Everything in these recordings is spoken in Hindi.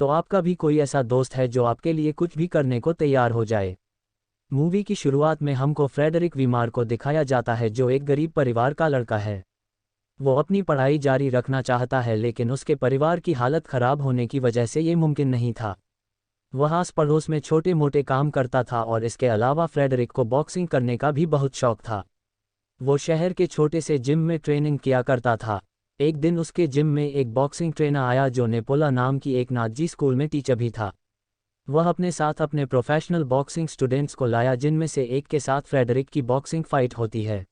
तो आपका भी कोई ऐसा दोस्त है जो आपके लिए कुछ भी करने को तैयार हो जाए। मूवी की शुरुआत में हमको फ्रेडरिक वीमार को दिखाया जाता है जो एक गरीब परिवार का लड़का है। वो अपनी पढ़ाई जारी रखना चाहता है लेकिन उसके परिवार की हालत खराब होने की वजह से ये मुमकिन नहीं था। वह आस पड़ोस में छोटे मोटे काम करता था और इसके अलावा फ्रेडरिक को बॉक्सिंग करने का भी बहुत शौक था। वो शहर के छोटे से जिम में ट्रेनिंग किया करता था। एक दिन उसके जिम में एक बॉक्सिंग ट्रेनर आया जो नेपोला नाम की एक नाजी स्कूल में टीचर भी था। वह अपने साथ अपने प्रोफेशनल बॉक्सिंग स्टूडेंट्स को लाया जिनमें से एक के साथ फ्रेडरिक की बॉक्सिंग फाइट होती है।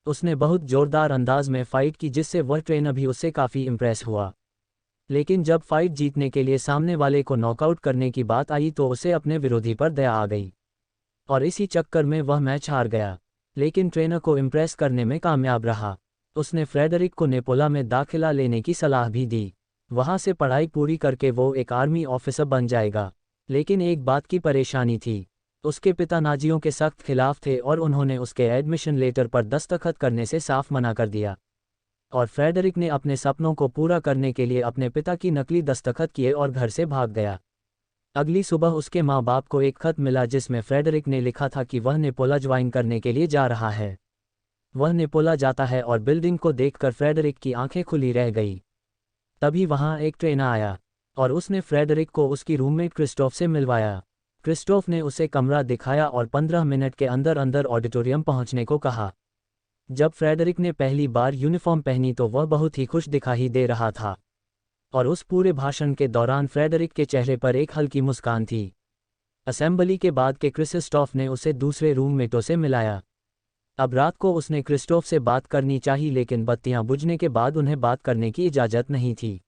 उसने बहुत जोरदार अंदाज में फाइट की जिससे वह ट्रेनर भी उससे काफ़ी इम्प्रेस हुआ। लेकिन जब फाइट जीतने के लिए सामने वाले को नॉकआउट करने की बात आई तो उसे अपने विरोधी पर दया आ गई और इसी चक्कर में वह मैच हार गया। लेकिन ट्रेनर को इम्प्रेस करने में कामयाब रहा। उसने फ्रेडरिक को नेपोला में दाखिला लेने की सलाह भी दी। वहाँ से पढ़ाई पूरी करके वो एक आर्मी ऑफिसर बन जाएगा। लेकिन एक बात की परेशानी थी, उसके पिता नाजियों के सख्त खिलाफ थे और उन्होंने उसके एडमिशन लेटर पर दस्तखत करने से साफ मना कर दिया। और फ्रेडरिक ने अपने सपनों को पूरा करने के लिए अपने पिता की नकली दस्तखत किए और घर से भाग गया। अगली सुबह उसके माँ बाप को एक खत मिला जिसमें फ्रेडरिक ने लिखा था कि वह नेपोला ज्वाइन करने के लिए जा रहा है। वह नेपोला जाता है और बिल्डिंग को देखकर फ्रेडरिक की आंखें खुली रह गई। तभी वहाँ एक ट्रेनर आया और उसने फ्रेडरिक को उसकी रूममेट क्रिस्टोफ से मिलवाया। क्रिस्टोफ ने उसे कमरा दिखाया और 15 मिनट के अंदर अंदर ऑडिटोरियम पहुंचने को कहा। जब फ्रेडरिक ने पहली बार यूनिफॉर्म पहनी तो वह बहुत ही खुश दिखाई दे रहा था और उस पूरे भाषण के दौरान फ्रेडरिक के चेहरे पर एक हल्की मुस्कान थी। असेंबली के बाद के क्रिस्टोफ ने उसे दूसरे रूममेटों से मिलाया। अब रात को उसने क्रिस्टोफ से बात करनी चाहिए लेकिन बत्तियां बुझने के बाद उन्हें बात करने की इजाज़त नहीं थी।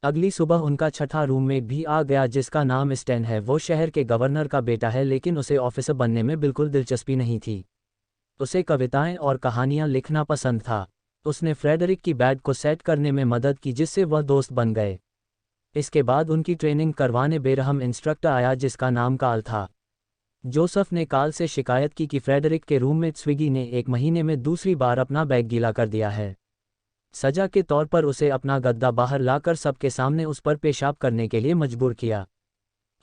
अगली सुबह उनका छठा रूममेट भी आ गया जिसका नाम स्टैन है। वो शहर के गवर्नर का बेटा है लेकिन उसे ऑफिसर बनने में बिल्कुल दिलचस्पी नहीं थी। उसे कविताएं और कहानियां लिखना पसंद था। उसने फ्रेडरिक की बैग को सेट करने में मदद की जिससे वह दोस्त बन गए। इसके बाद उनकी ट्रेनिंग करवाने बेरहम इंस्ट्रक्टर आया जिसका नाम काल था। जोसेफ ने काल से शिकायत की कि फ्रेडरिक के रूममेट स्विगी ने एक महीने में दूसरी बार अपना बैग गीला कर दिया है। सजा के तौर पर उसे अपना गद्दा बाहर लाकर सबके सामने उस पर पेशाब करने के लिए मजबूर किया।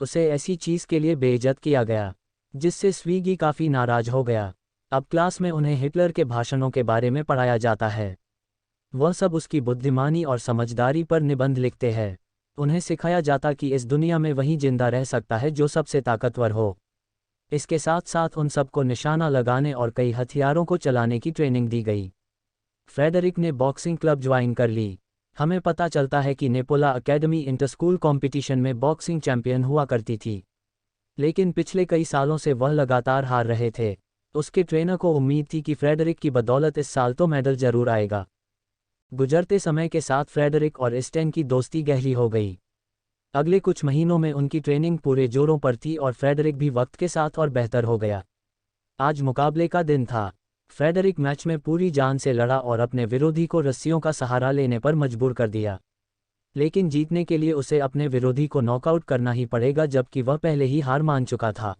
उसे ऐसी चीज़ के लिए बेइज्जत किया गया जिससे स्विगी काफ़ी नाराज हो गया। अब क्लास में उन्हें हिटलर के भाषणों के बारे में पढ़ाया जाता है। वह सब उसकी बुद्धिमानी और समझदारी पर निबंध लिखते हैं। उन्हें सिखाया जाता कि इस दुनिया में वही जिंदा रह सकता है जो सबसे ताकतवर हो। इसके साथ साथ उन सबको निशाना लगाने और कई हथियारों को चलाने की ट्रेनिंग दी गई। फ्रेडरिक ने बॉक्सिंग क्लब ज्वाइन कर ली। हमें पता चलता है कि नेपोला अकेडमी इंटर स्कूल कॉम्पिटिशन में बॉक्सिंग चैंपियन हुआ करती थी, लेकिन पिछले कई सालों से वह लगातार हार रहे थे। उसके ट्रेनर को उम्मीद थी कि फ्रेडरिक की बदौलत इस साल तो मेडल जरूर आएगा। गुजरते समय के साथ फ्रेडरिक और स्टैन की दोस्ती गहरी हो गई। अगले कुछ महीनों में उनकी ट्रेनिंग पूरे जोरों पर थी और फ्रेडरिक भी वक्त के साथ और बेहतर हो गया। आज मुकाबले का दिन था। फ्रेडरिक मैच में पूरी जान से लड़ा और अपने विरोधी को रस्सियों का सहारा लेने पर मजबूर कर दिया। लेकिन जीतने के लिए उसे अपने विरोधी को नॉकआउट करना ही पड़ेगा जबकि वह पहले ही हार मान चुका था।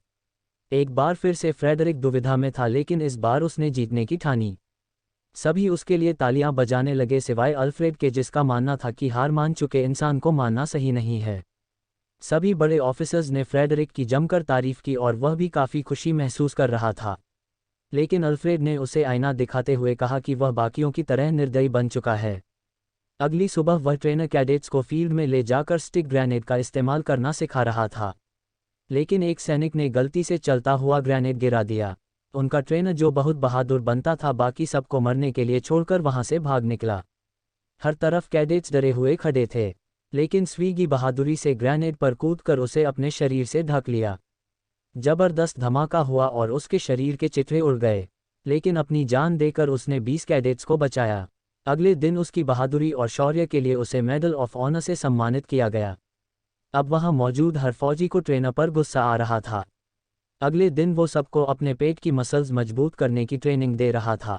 एक बार फिर से फ्रेडरिक दुविधा में था लेकिन इस बार उसने जीतने की ठानी। सभी उसके लिए तालियां बजाने लगे सिवाय अल्फ्रेड के जिसका मानना था कि हार मान चुके इंसान को मानना सही नहीं है। सभी बड़े ऑफिसर्स ने फ्रेडरिक की जमकर तारीफ की और वह भी काफ़ी खुशी महसूस कर रहा था। लेकिन अल्फ्रेड ने उसे आईना दिखाते हुए कहा कि वह बाकियों की तरह निर्दयी बन चुका है। अगली सुबह वह ट्रेनर कैडेट्स को फील्ड में ले जाकर स्टिक ग्रेनेड का इस्तेमाल करना सिखा रहा था, लेकिन एक सैनिक ने गलती से चलता हुआ ग्रेनेड गिरा दिया। उनका ट्रेनर जो बहुत बहादुर बनता था बाकी सबको मरने के लिए छोड़कर वहां से भाग निकला। हर तरफ कैडेट्स डरे हुए खड़े थे, लेकिन स्विगी बहादुरी से ग्रेनेड पर कूदकर उसे अपने शरीर से ढक लिया। जबरदस्त धमाका हुआ और उसके शरीर के चिथड़े उड़ गए, लेकिन अपनी जान देकर उसने 20 कैडेट्स को बचाया। अगले दिन उसकी बहादुरी और शौर्य के लिए उसे मेडल ऑफ ऑनर से सम्मानित किया गया। अब वहां मौजूद हर फौजी को ट्रेनर पर गुस्सा आ रहा था। अगले दिन वो सबको अपने पेट की मसल्स मजबूत करने की ट्रेनिंग दे रहा था।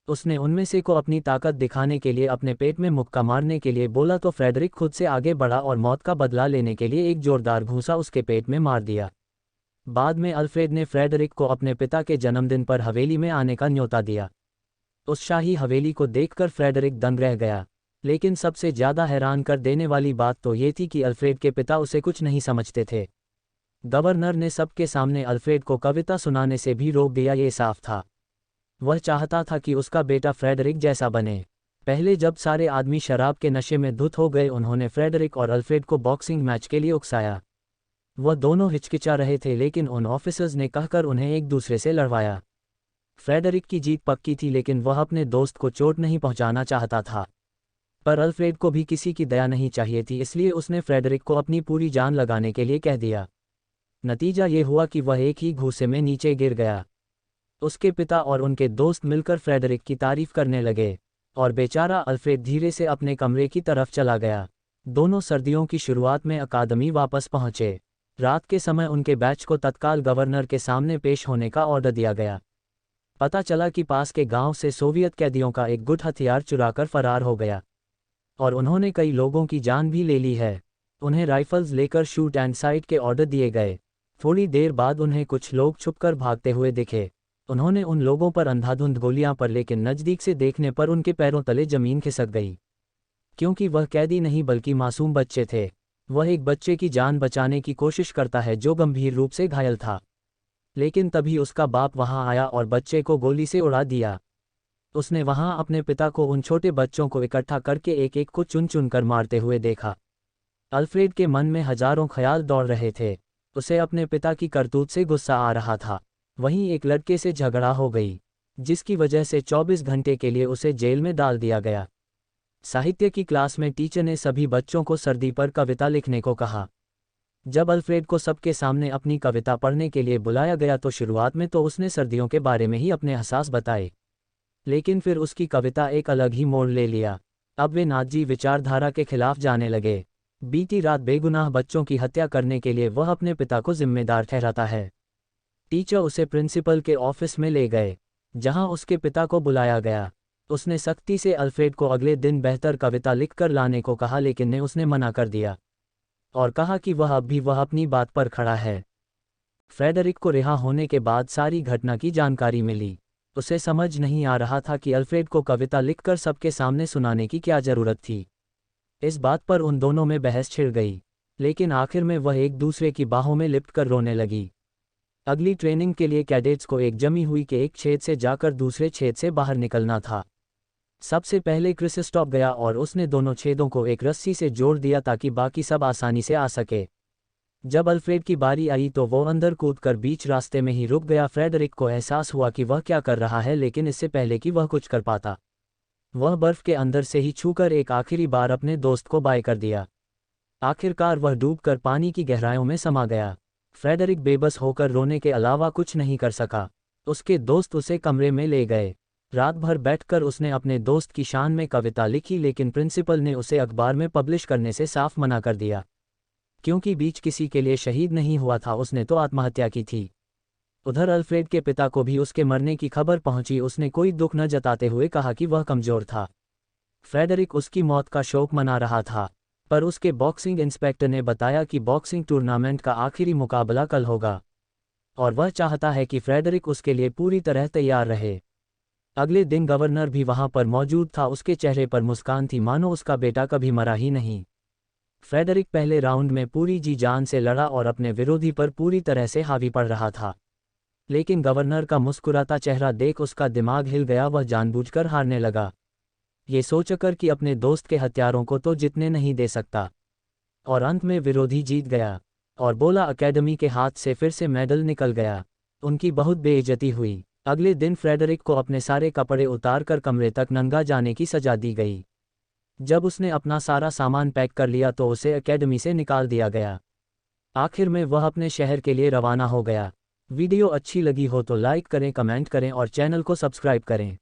उसने उनमें से को अपनी ताकत दिखाने के लिए अपने पेट में मुक्का मारने के लिए बोला तो फ्रेडरिक खुद से आगे बढ़ा और मौत का बदला लेने के लिए एक जोरदार घूंसा उसके पेट में मार दिया। बाद में अल्फ्रेड ने फ्रेडरिक को अपने पिता के जन्मदिन पर हवेली में आने का न्योता दिया। उस शाही हवेली को देखकर फ्रेडरिक दंग रह गया। लेकिन सबसे ज़्यादा हैरान कर देने वाली बात तो ये थी कि अल्फ्रेड के पिता उसे कुछ नहीं समझते थे। गवर्नर ने सबके सामने अल्फ्रेड को कविता सुनाने से भी रोक दिया। ये साफ था वह चाहता था कि उसका बेटा फ्रेडरिक जैसा बने। पहले जब सारे आदमी शराब के नशे में धुत हो गए, उन्होंने फ्रेडरिक और अल्फ्रेड को बॉक्सिंग मैच के लिए उकसाया। वह दोनों हिचकिचा रहे थे, लेकिन उन ऑफिसर्स ने कहकर उन्हें एक दूसरे से लड़वाया। फ्रेडरिक की जीत पक्की थी, लेकिन वह अपने दोस्त को चोट नहीं पहुंचाना चाहता था। पर अल्फ्रेड को भी किसी की दया नहीं चाहिए थी, इसलिए उसने फ्रेडरिक को अपनी पूरी जान लगाने के लिए कह दिया। नतीजा ये हुआ कि वह एक ही घूंसे में नीचे गिर गया। उसके पिता और उनके दोस्त मिलकर फ्रेडरिक की तारीफ करने लगे और बेचारा अल्फ्रेड धीरे से अपने कमरे की तरफ चला गया। दोनों सर्दियों की शुरुआत में अकादमी वापस पहुंचे। रात के समय उनके बैच को तत्काल गवर्नर के सामने पेश होने का ऑर्डर दिया गया। पता चला कि पास के गांव से सोवियत कैदियों का एक गुट हथियार चुराकर फरार हो गया और उन्होंने कई लोगों की जान भी ले ली है। उन्हें राइफल्स लेकर शूट एंड साइट के ऑर्डर दिए गए। थोड़ी देर बाद उन्हें कुछ लोग छुपकर भागते हुए दिखे। उन्होंने उन लोगों पर अंधाधुंध गोलियां पर, लेकिन नज़दीक से देखने पर उनके पैरों तले जमीन खिसक गई, क्योंकि वह कैदी नहीं बल्कि मासूम बच्चे थे। वह एक बच्चे की जान बचाने की कोशिश करता है जो गंभीर रूप से घायल था, लेकिन तभी उसका बाप वहां आया और बच्चे को गोली से उड़ा दिया। उसने वहां अपने पिता को उन छोटे बच्चों को इकट्ठा करके एक एक को चुन चुन कर मारते हुए देखा। अल्फ्रेड के मन में हजारों ख्याल दौड़ रहे थे। उसे अपने पिता की करतूत से गुस्सा आ रहा था। वहीं एक लड़के से झगड़ा हो गई, जिसकी वजह से 24 घंटे के लिए उसे जेल में डाल दिया गया। साहित्य की क्लास में टीचर ने सभी बच्चों को सर्दी पर कविता लिखने को कहा। जब अल्फ्रेड को सबके सामने अपनी कविता पढ़ने के लिए बुलाया गया तो शुरुआत में तो उसने सर्दियों के बारे में ही अपने एहसास बताए, लेकिन फिर उसकी कविता एक अलग ही मोड़ ले लिया। अब वे नाज़ी विचारधारा के खिलाफ जाने लगे। बीती रात बेगुनाह बच्चों की हत्या करने के लिए वह अपने पिता को जिम्मेदार ठहराता है। टीचर उसे प्रिंसिपल के ऑफिस में ले गए, जहां उसके पिता को बुलाया गया। उसने सख्ती से अल्फ्रेड को अगले दिन बेहतर कविता लिखकर लाने को कहा, लेकिन उसने मना कर दिया और कहा कि वह अपनी बात पर खड़ा है। फ्रेडरिक को रिहा होने के बाद सारी घटना की जानकारी मिली। उसे समझ नहीं आ रहा था कि अल्फ्रेड को कविता लिखकर सबके सामने सुनाने की क्या जरूरत थी। इस बात पर उन दोनों में बहस छिड़ गई, लेकिन आखिर में वह एक दूसरे की बाहों में लिपट कर रोने लगी। अगली ट्रेनिंग के लिए कैडेट्स को एक जमी हुई के एक छेद से जाकर दूसरे छेद से बाहर निकलना था। सबसे पहले क्रिस्टोफ गया और उसने दोनों छेदों को एक रस्सी से जोड़ दिया ताकि बाकी सब आसानी से आ सके। जब अल्फ्रेड की बारी आई तो वो अंदर कूदकर बीच रास्ते में ही रुक गया। फ्रेडरिक को एहसास हुआ कि वह क्या कर रहा है, लेकिन इससे पहले कि वह कुछ कर पाता, वह बर्फ के अंदर से ही छूकर एक आखिरी बार अपने दोस्त को बाय कर दिया। आखिरकार वह डूबकर पानी की गहराइयों में समा गया। फ्रेडरिक बेबस होकर रोने के अलावा कुछ नहीं कर सका। उसके दोस्त उसे कमरे में ले गए। रात भर बैठकर उसने अपने दोस्त की शान में कविता लिखी, लेकिन प्रिंसिपल ने उसे अखबार में पब्लिश करने से साफ मना कर दिया, क्योंकि बीच किसी के लिए शहीद नहीं हुआ था, उसने तो आत्महत्या की थी। उधर अल्फ्रेड के पिता को भी उसके मरने की खबर पहुंची। उसने कोई दुख न जताते हुए कहा कि वह कमजोर था। फ्रेडरिक उसकी मौत का शोक मना रहा था, पर उसके बॉक्सिंग इंस्पेक्टर ने बताया कि बॉक्सिंग टूर्नामेंट का आखिरी मुकाबला कल होगा और वह चाहता है कि फ्रेडरिक उसके लिए पूरी तरह तैयार रहे। अगले दिन गवर्नर भी वहां पर मौजूद था। उसके चेहरे पर मुस्कान थी, मानो उसका बेटा कभी मरा ही नहीं। फ्रेडरिक पहले राउंड में पूरी जी जान से लड़ा और अपने विरोधी पर पूरी तरह से हावी पड़ रहा था, लेकिन गवर्नर का मुस्कुराता चेहरा देख उसका दिमाग हिल गया। वह जानबूझकर हारने लगा, ये सोचकर कि अपने दोस्त के हथियारों को तो जितने नहीं दे सकता, और अंत में विरोधी जीत गया और बोला अकेडमी के हाथ से फिर से मेडल निकल गया। उनकी बहुत बेइज्जती हुई। अगले दिन फ्रेडरिक को अपने सारे कपड़े उतार कर कमरे तक नंगा जाने की सजा दी गई। जब उसने अपना सारा सामान पैक कर लिया तो उसे एकेडमी से निकाल दिया गया। आखिर में वह अपने शहर के लिए रवाना हो गया। वीडियो अच्छी लगी हो तो लाइक करें, कमेंट करें और चैनल को सब्सक्राइब करें।